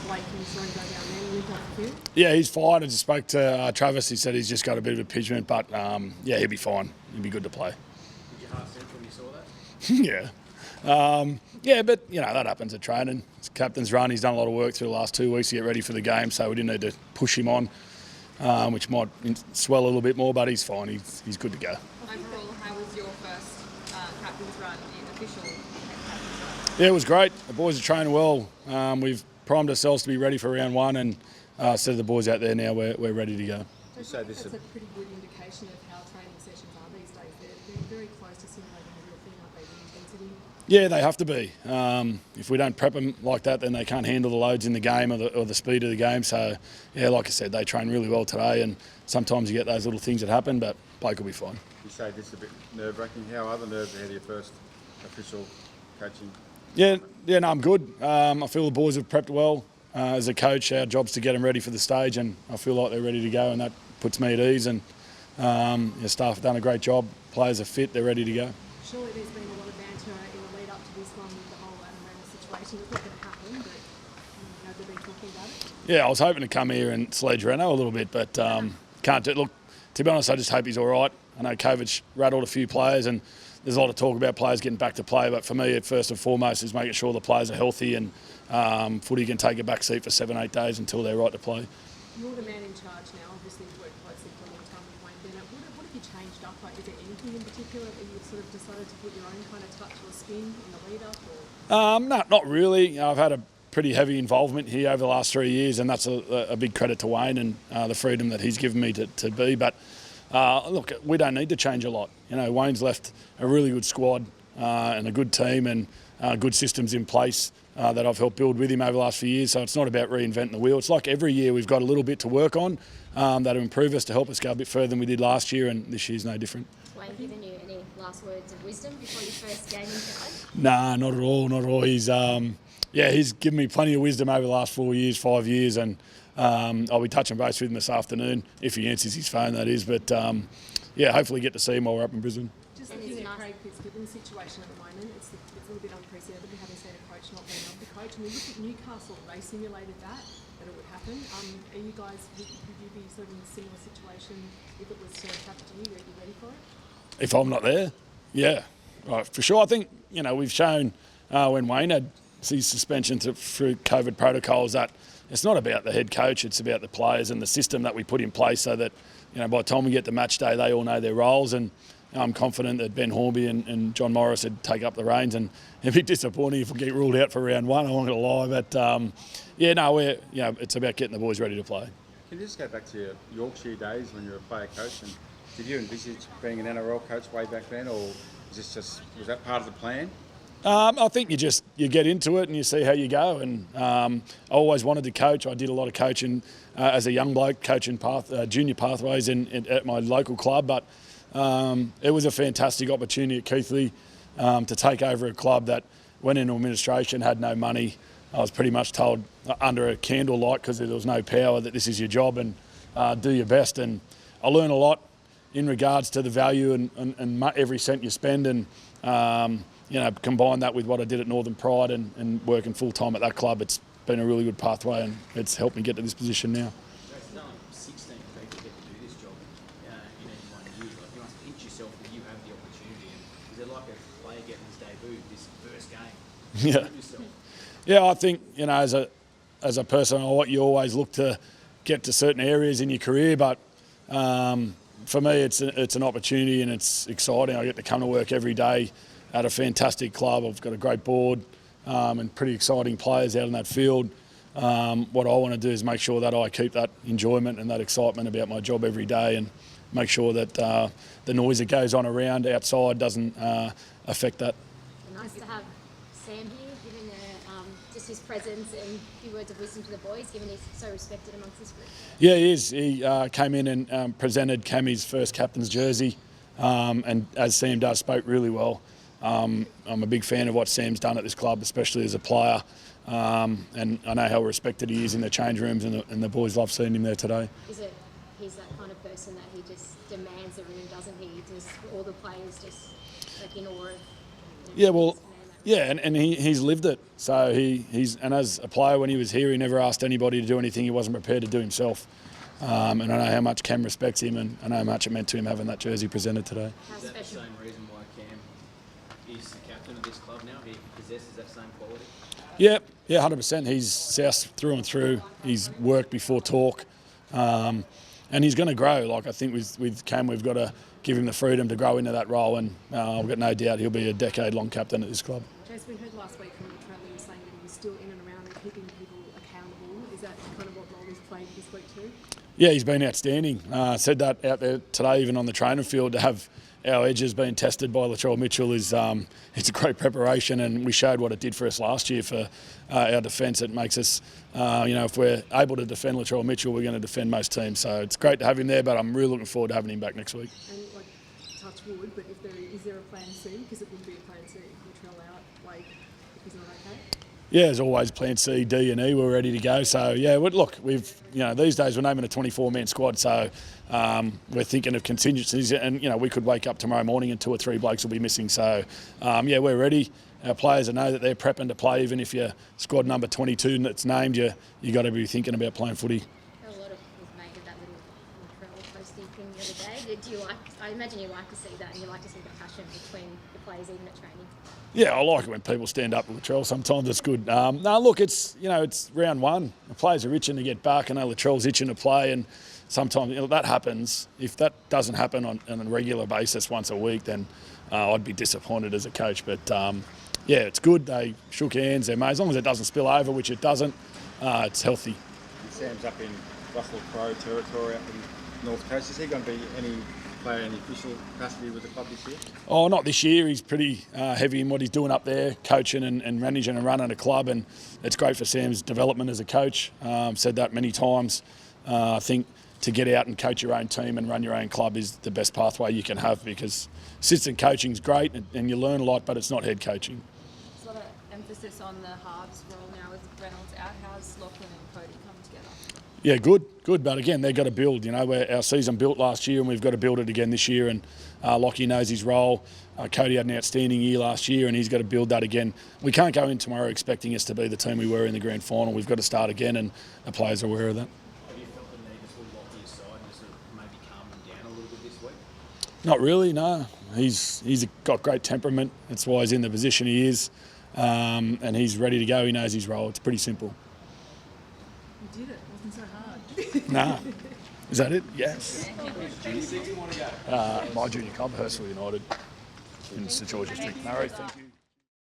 Blake and Sorry go down there and live off the field? Yeah, he's fine. I just spoke to Travis. He said he's just got a bit of impingement, but yeah, he'll be fine. He'll be good to play. Did your heart sink when you saw that? Yeah. Yeah, but, you know, that happens at training. It's captain's run. He's done a lot of work through the last 2 weeks to get ready for the game, so we didn't need to push him on, which might swell a little bit more, but he's fine. He's good to go. Overall, how was your first captain's run in official captain's run? Yeah, it was great. The boys are training well. We've primed ourselves to be ready for round one, and said to the boys out there now we're ready to go. So I think that's a pretty good indication of how training sessions are these days. They're very close to simulating the real thing, aren't they, the intensity? Yeah, they have to be. If we don't prep them like that, then they can't handle the loads in the game or the speed of the game. So, yeah, like I said, they train really well today, and sometimes you get those little things that happen, but Blake will be fine. You say this is a bit nerve-wracking. How are the nerves ahead of your first official coaching? Yeah, no, I'm good. I feel the boys have prepped well. As a coach, our job's to get them ready for the stage, and I feel like they're ready to go, and that puts me at ease. And your staff have done a great job. Players are fit. They're ready to go. Surely there's been a lot of banter in the lead up to this one with the whole Adam Reynolds situation. It's not going to happen, but they've been talking about it. Yeah, I was hoping to come here and sledge Reno a little bit, but can't do it. Look, to be honest, I just hope he's all right. I know COVID's rattled a few players, and there's a lot of talk about players getting back to play, but for me, first and foremost, is making sure the players are healthy and footy can take a back seat for 7-8 days until they're right to play. You're the man in charge now. Obviously, you've worked closely for a long time with Wayne Bennett. What have you changed up? Like, is there anything in particular that you've sort of decided to put your own kind of touch or spin in the lead up? Or? No, not really. I've had a pretty heavy involvement here over the last 3 years, and that's a big credit to Wayne and the freedom that he's given me to be. But look, we don't need to change a lot. You know, Wayne's left a really good squad and a good team and good systems in place that I've helped build with him over the last few years. So it's not about reinventing the wheel. It's like every year we've got a little bit to work on that'll improve us to help us go a bit further than we did last year, and this year's no different. Wayne given you any last words of wisdom before your first game in charge? Nah, not at all. Not at all. He's given me plenty of wisdom over the last 4 years, 5 years, and I'll be touching base with him this afternoon if he answers his phone, that is. But yeah, hopefully get to see him while we're up in Brisbane. Just looking at Craig Fitzgibbon's situation at the moment, it's a little bit unprecedented. We haven't seen a coach not being of the coach. And we looked at Newcastle, they simulated that it would happen. Are you guys, would you be sort of in a similar situation if it was to happen to you? Are you ready for it? If I'm not there, yeah, right, for sure. I think, you know, we've shown when Wayne had his suspension through COVID protocols that it's not about the head coach, it's about the players and the system that we put in place so that, you know, by the time we get to match day, they all know their roles. And I'm confident that Ben Hornby and John Morris would take up the reins, and it'd be disappointing if we get ruled out for round one, I'm not going to lie. But yeah, no, it's about getting the boys ready to play. Can you just go back to your Yorkshire days when you were a player coach, and did you envisage being an NRL coach way back then, or was that part of the plan? I think you get into it and you see how you go. And I always wanted to coach. I did a lot of coaching as a young bloke, coaching junior pathways at my local club. But it was a fantastic opportunity at Keighley to take over a club that went into administration, had no money. I was pretty much told under a candlelight, because there was no power, that this is your job and do your best. And I learned a lot in regards to the value and every cent you spend, and you know, combine that with what I did at Northern Pride and working full time at that club. It's been a really good pathway, and it's helped me get to this position now. There's only 16 people get to do this job in any 1 year. Like, you must pinch yourself that you have the opportunity. And is it like a player getting his debut this first game? Yeah, I think, you know, as a person, you always look to get to certain areas in your career, but for me, it's an opportunity and it's exciting. I get to come to work every day at a fantastic club. I've got a great board and pretty exciting players out in that field. What I want to do is make sure that I keep that enjoyment and that excitement about my job every day, and make sure that the noise that goes on around outside doesn't affect that. Nice to have Sam here, giving just his presence and a few words of wisdom to the boys, given he's so respected amongst this group. Yeah, he is. He came in and presented Cammy's first captain's jersey, and as Sam does, spoke really well. I'm a big fan of what Sam's done at this club, especially as a player, and I know how respected he is in the change rooms, and the boys love seeing him there today. He's that kind of person that he just demands the room, doesn't he? Just all the players just like in awe of. Yeah, well, Yeah, and he's lived it. So and as a player when he was here, he never asked anybody to do anything he wasn't prepared to do himself. And I know how much Cam respects him, and I know how much it meant to him having that jersey presented today. Is that the same reason why Cam is the captain of this club now? He possesses that same quality? Yeah, 100%. He's South through and through. He's worked before talk, and he's going to grow. Like I think with Cam, we've got to give him the freedom to grow into that role, and I've got no doubt he'll be a decade-long captain at this club. Jason, we heard last week from Latrell saying that he was still in and around and keeping people accountable. Is that kind of what role he's played this week too? Yeah, he's been outstanding. Said that out there today, even on the training field, to have our edges being tested by Latrell Mitchell is it's a great preparation, and we showed what it did for us last year for our defence. It makes us, if we're able to defend Latrell Mitchell, we're going to defend most teams. So it's great to have him there, but I'm really looking forward to having him back next week. And touch wood, but is there a plan C? Because it wouldn't be a plan C. Latrell out, Blake, if he's not okay. Yeah, there's always plan C, D and E. We're ready to go. So, yeah, look, these days we're naming a 24-man squad, so we're thinking of contingencies, and, we could wake up tomorrow morning and 2 or 3 blokes will be missing. So, we're ready. Our players know that they're prepping to play. Even if you're squad number 22 that's named, you got to be thinking about playing footy. A lot of was made of that little Latrell posting thing the other day. Do you I imagine you like to see that, and you like to see the passion between the players even at training. Yeah, I like it when people stand up with Latrell. Sometimes it's good. No, look, it's round one. The players are itching to get back. I know Latrell's itching to play, and sometimes that happens. If that doesn't happen on a regular basis once a week, then I'd be disappointed as a coach. But it's good. They shook hands. They're made. As long as it doesn't spill over, which it doesn't, it's healthy. Sam's up in Russell Crowe territory up in North Coast. Is he going to be any player in official capacity with the club this year? Oh, not this year. He's pretty heavy in what he's doing up there, coaching and managing and running a club, and it's great for Sam's development as a coach. Said that many times. I think to get out and coach your own team and run your own club is the best pathway you can have, because assistant coaching is great and you learn a lot, but it's not head coaching. There's a lot of emphasis on the halves role now with Reynolds out. How's Lachlan and Cody come together? Yeah, good. But again, they've got to build. Our season built last year, and we've got to build it again this year. And Lockie knows his role. Cody had an outstanding year last year, and he's got to build that again. We can't go in tomorrow expecting us to be the team we were in the grand final. We've got to start again, and the players are aware of that. Have you felt the need to sort of lock to your side and sort of maybe calm them down a little bit this week? Not really, no. He's got great temperament. That's why he's in the position he is, and he's ready to go. He knows his role. It's pretty simple. You did it. It wasn't so hard. Nah. Is that it? Yes. My junior club, Hurstville United in St George's Street. No, thank you.